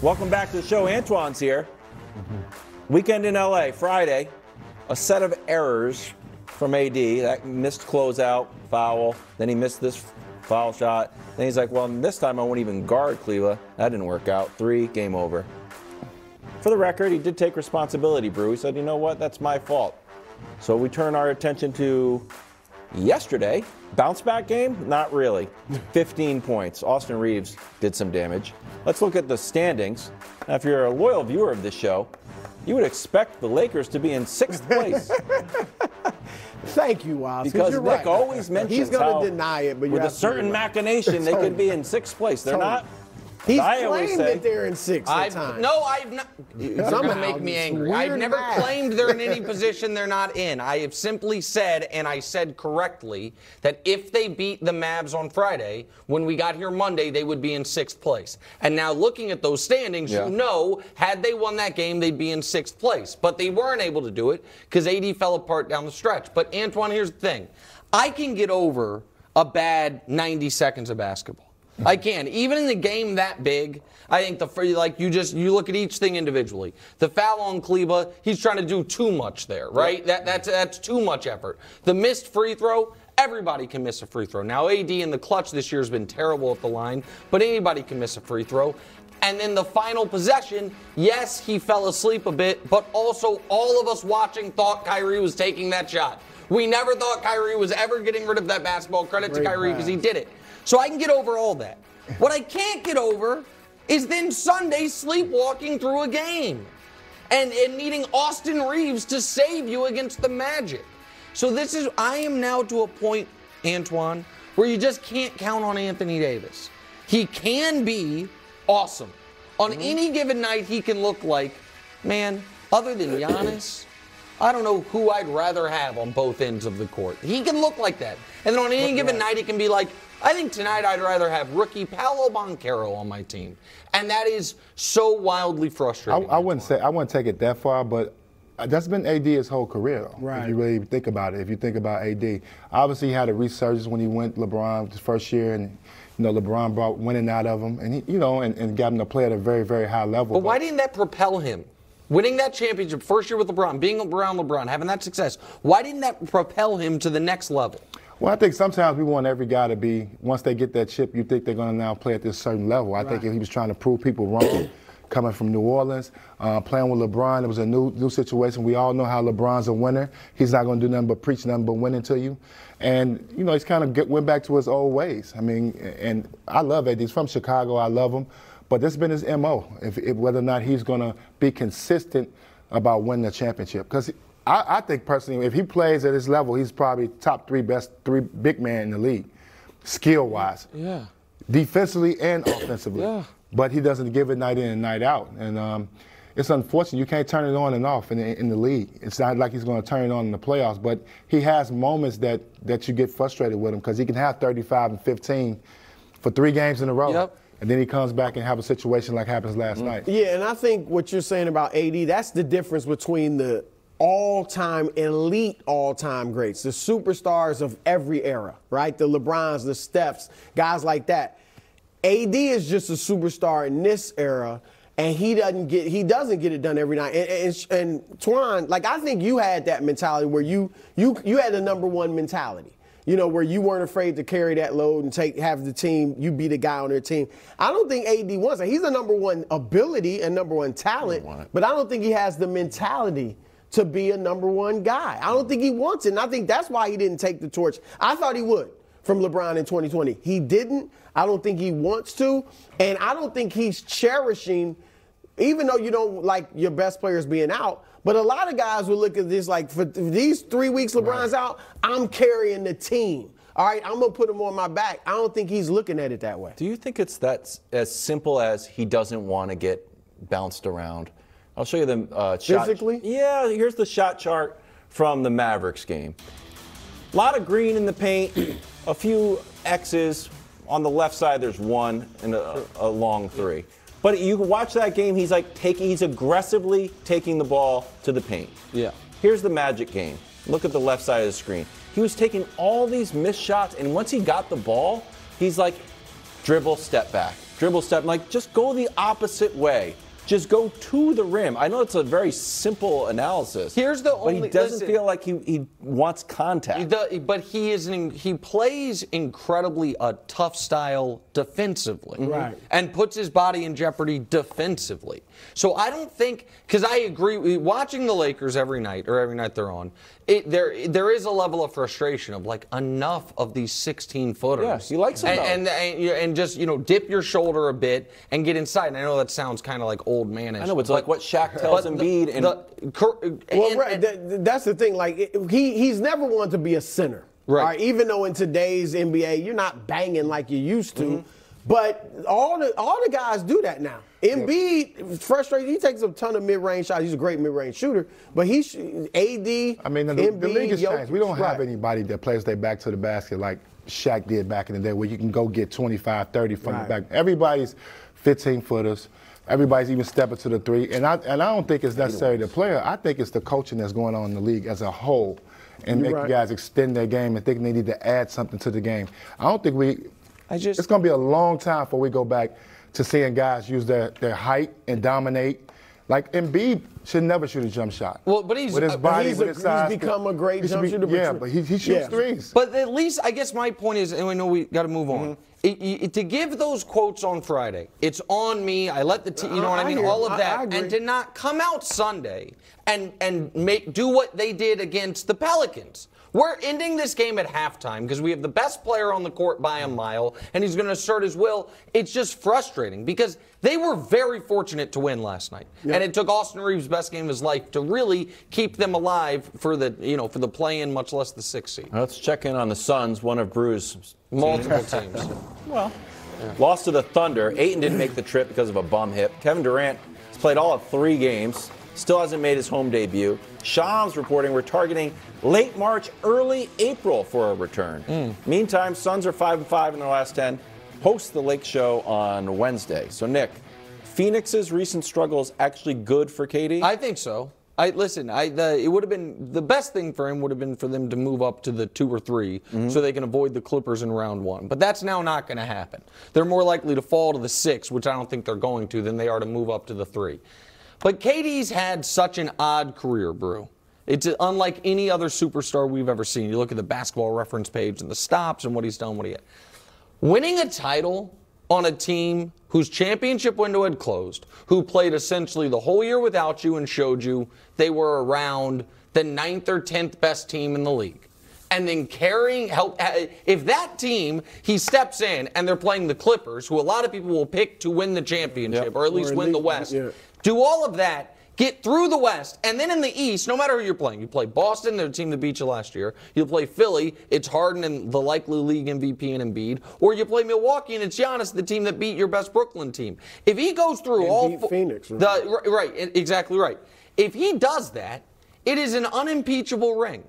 Welcome back to the show. Antoine's here. Weekend in LA, Friday. A set of errors from AD. That missed closeout, foul. Then he missed this foul shot. Then he's like, well, this time I won't even guard Cleva. That didn't work out. 3, game over. For the record, he did take responsibility, Brew. He said, you know what, that's my fault. So we turn our attention to yesterday. Bounce back game? Not really. 15 points. Austin Reeves did some damage. Let's look at the standings. Now, if you're a loyal viewer of this show, you would expect the Lakers to be in 6th place. Thank you, Wiles. Because you're Nick right. always mentions he's going to deny it, but with a certain machination, they could be in 6th place. They're not. He's I always claimed say, that they're in 6 at times. No, I've not. You're going to make me angry. I've never claimed they're in any position they're not in. I have simply said, and I said correctly, that if they beat the Mavs on Friday, when we got here Monday, they would be in 6th place. And now looking at those standings, you know, had they won that game, they'd be in 6th place. But they weren't able to do it because AD fell apart down the stretch. But, Antoine, here's the thing. I can get over a bad 90 seconds of basketball. I can. Even in a game that big, I think you look at each thing individually. The foul on Kleba, he's trying to do too much there, right? That's too much effort. The missed free throw, everybody can miss a free throw. Now, AD in the clutch this year has been terrible at the line, but anybody can miss a free throw. And then the final possession, yes, he fell asleep a bit, but also all of us watching thought Kyrie was taking that shot. We never thought Kyrie was ever getting rid of that basketball. Credit to Kyrie because he did it. So I can get over all that. What I can't get over is then Sunday sleepwalking through a game and needing Austin Reeves to save you against the Magic. So I am now to a point, Antoine, where you just can't count on Anthony Davis. He can be awesome. On any given night, he can look like, man, other than Giannis, I don't know who I'd rather have on both ends of the court. He can look like that. And then on any given night, he can be like, I think tonight I'd rather have rookie Paolo Banchero on my team. And that is so wildly frustrating. I wouldn't take it that far, but that's been AD his whole career, though, right. if you really think about it. If you think about AD, obviously he had a resurgence when he went LeBron his first year, and LeBron brought winning out of him, and he, and got him to play at a very, very high level. But why didn't that propel him? Winning that championship first year with LeBron, being around LeBron, having that success, why didn't that propel him to the next level? Well, I think sometimes we want every guy to be, once they get that chip, you think they're going to now play at this certain level. I think he was trying to prove people wrong. Coming from New Orleans, playing with LeBron, it was a new situation. We all know how LeBron's a winner. He's not going to do nothing but preach nothing but winning to you. And, he's kind of went back to his old ways. I mean, and I love AD. He's from Chicago. I love him. But this has been his M.O., if whether or not he's going to be consistent about winning the championship. Because I think personally, if he plays at his level, he's probably top 3 best 3 big man in the league, skill-wise. Yeah. Defensively and offensively. Yeah. But he doesn't give it night in and night out. And it's unfortunate. You can't turn it on and off in the league. It's not like he's going to turn it on in the playoffs. But he has moments that you get frustrated with him because he can have 35 and 15 for 3 games in a row. Yep. And then he comes back and have a situation like happens last night. Yeah, and I think what you're saying about AD, that's the difference between the all-time, elite all-time greats, the superstars of every era, right? The LeBrons, the Stephs, guys like that. AD is just a superstar in this era, and he doesn't get it done every night. And Twan, I think you had that mentality where you had the number one mentality. Where you weren't afraid to carry that load and have the team, you be the guy on their team. I don't think AD wants it. He's a number one ability and number one talent, but I don't think he has the mentality to be a number one guy. I don't think he wants it, and I think that's why he didn't take the torch. I thought he would from LeBron in 2020. He didn't. I don't think he wants to, and I don't think he's cherishing, even though you don't like your best players being out, but a lot of guys will look at this like, for these 3 weeks LeBron's out, I'm carrying the team. All right, I'm going to put him on my back. I don't think he's looking at it that way. Do you think it's that as simple as he doesn't want to get bounced around? I'll show you the shot. Physically? Yeah, here's the shot chart from the Mavericks game. A lot of green in the paint, a few X's. On the left side, there's 1 and a long 3. But you can watch that game, he's aggressively taking the ball to the paint. Yeah. Here's the Magic game. Look at the left side of the screen. He was taking all these missed shots, and once he got the ball, he's like, dribble, step back. dribble step. Like, just go the opposite way. Just go to the rim. I know it's a very simple analysis. Here's the but he doesn't feel like he wants contact. But he plays incredibly a tough style defensively, right? And puts his body in jeopardy defensively. So I don't think, because I agree, watching the Lakers every night they're on, there is a level of frustration of like enough of these 16-footers. Yes, he likes them and just dip your shoulder a bit and get inside. And I know that sounds kind of like old manish. I know it's like what Shaq tells Embiid. That's the thing. Like he's never wanted to be a center, right? Even though in today's NBA you're not banging like you used to, but all the guys do that now. Embiid, frustrated. He takes a ton of mid-range shots. He's a great mid-range shooter, but he's AD. I mean, the league has changed. We don't have anybody that plays their back to the basket like Shaq did back in the day, where you can go get 25, 30 from the back. Everybody's 15-footers. Everybody's even stepping to the three. And I don't think it's necessarily the player. I think it's the coaching that's going on in the league as a whole and making guys extend their game and thinking they need to add something to the game. I don't think it's going to be a long time before we go back to seeing guys use their height and dominate. Like Embiid should never shoot a jump shot. Well, but he's with his body, with his size, he's become a great jump shooter. Yeah, but he shoots threes. But at least, I guess my point is, and I know we got to move on. To give those quotes on Friday, it's on me. I let the team, you know what I mean, all of that, and to not come out Sunday and do what they did against the Pelicans. We're ending this game at halftime because we have the best player on the court by a mile, and he's going to assert his will. It's just frustrating because they were very fortunate to win last night, and it took Austin Reeves' best game of his life to really keep them alive for the play-in, much less the 6th seed. Let's check in on the Suns, one of Brew's multiple teams. Well, lost to the Thunder. Ayton didn't make the trip because of a bum hip. Kevin Durant has played all of 3 games. Still hasn't made his home debut. Shams reporting we're targeting late March, early April for a return. Meantime, Suns are 5-5 in their last 10. Host the Lake Show on Wednesday. So, Nick, Phoenix's recent struggles actually good for KD? I think so. It would have been the best thing for him would have been for them to move up to the 2 or 3 so they can avoid the Clippers in round 1. But that's now not going to happen. They're more likely to fall to the 6, which I don't think they're going to, than they are to move up to the 3. But KD's had such an odd career, Brew. It's unlike any other superstar we've ever seen. You look at the basketball reference page and the stops and what he's done, what he had. Winning a title on a team whose championship window had closed, who played essentially the whole year without you and showed you they were around the 9th or 10th best team in the league. And then if that team, he steps in and they're playing the Clippers, who a lot of people will pick to win the championship or at least win the West. Do all of that, get through the West, and then in the East, no matter who you're playing, you play Boston, they're the team that beat you last year. You play Philly, it's Harden and the likely league MVP and Embiid. Or you play Milwaukee and it's Giannis, the team that beat your best Brooklyn team. If he goes through Phoenix, exactly right. If he does that, it is an unimpeachable ring.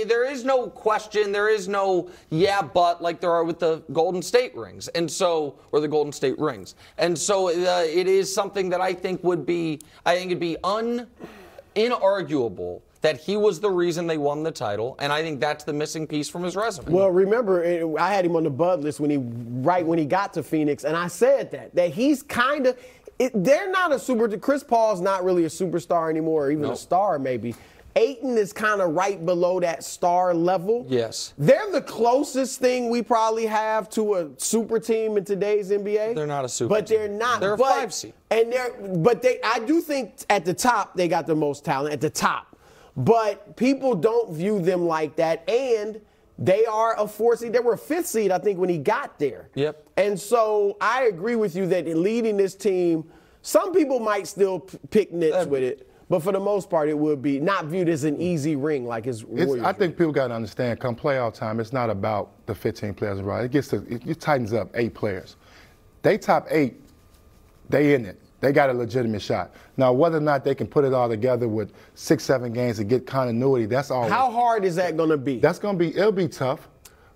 There is no question. There is no but like there are with the Golden State rings, or the Golden State rings. And so it is something that I think it'd be inarguable that he was the reason they won the title, and I think that's the missing piece from his resume. Well, remember, I had him on the Bud list when he got to Phoenix, and I said that he's kind of they're not a super. Chris Paul's not really a superstar anymore, or even a star maybe. Ayton is kind of right below that star level. Yes. They're the closest thing we probably have to a super team in today's NBA. They're not a super team. But they're not. They're a 5 seed. I do think at the top they got the most talent, at the top. But people don't view them like that, and they are a 4 seed. They were a 5th seed, I think, when he got there. Yep. And so I agree with you that in leading this team, some people might still pick nits with it. But for the most part, it would be not viewed as an easy ring like his Warriors. I think people got to understand, come playoff time, it's not about the 15 players around. It tightens up 8 players. They top 8, they in it. They got a legitimate shot. Now, whether or not they can put it all together with 6, 7 games to get continuity, that's all. How hard is that going to be? It'll be tough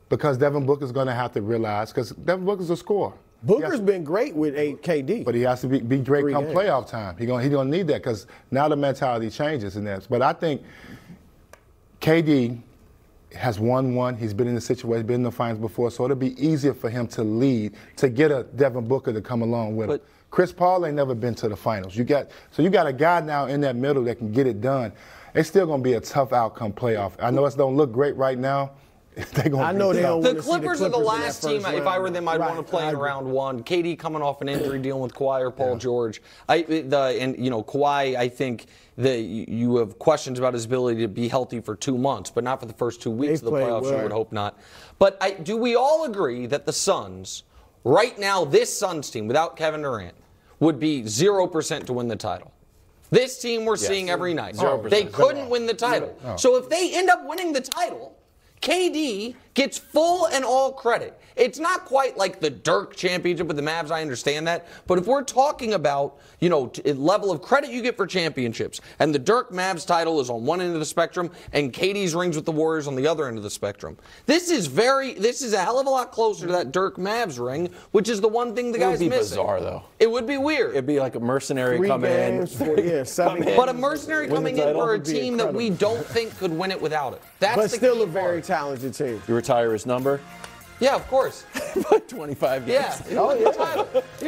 because Devin Booker's going to have to realize, because Devin Booker's a scorer. Booker's been great with KD. But he has to be great come playoff time. He's gonna need that because now the mentality changes in that. But I think KD has won one. He's been in the situation, been in the finals before, so it'll be easier for him to lead, to get a Devin Booker to come along with him. Chris Paul ain't never been to the finals. You got a guy now in that middle that can get it done. It's still going to be a tough outcome playoff. I know it don't look great right now. I know they don't want to see the Clippers are the last team. If I were them, I'd want to play in round one. KD coming off an injury, dealing with Kawhi or Paul George. Kawhi, I think that you have questions about his ability to be healthy for 2 months, but not for the first 2 weeks of the playoffs. You would hope not. But do we all agree that the Suns, right now, this Suns team without Kevin Durant, would be 0% to win the title? This team we're seeing every night. 0%. They couldn't win the title. So if they end up winning the title, KD gets full and all credit. It's not quite like the Dirk championship with the Mavs, I understand that. But if we're talking about, level of credit you get for championships, and the Dirk Mavs title is on one end of the spectrum, and KD's rings with the Warriors on the other end of the spectrum. This is a hell of a lot closer to that Dirk Mavs ring, which is the one thing the guy's missing. It would be bizarre, though. It would be weird. It'd be like a mercenary coming in. 7 games. But a mercenary coming in for a team that we don't think could win it without it. But still a very talented team. You retire his number? Yeah, of course. 25 years. Yeah. Oh, yeah. Yeah.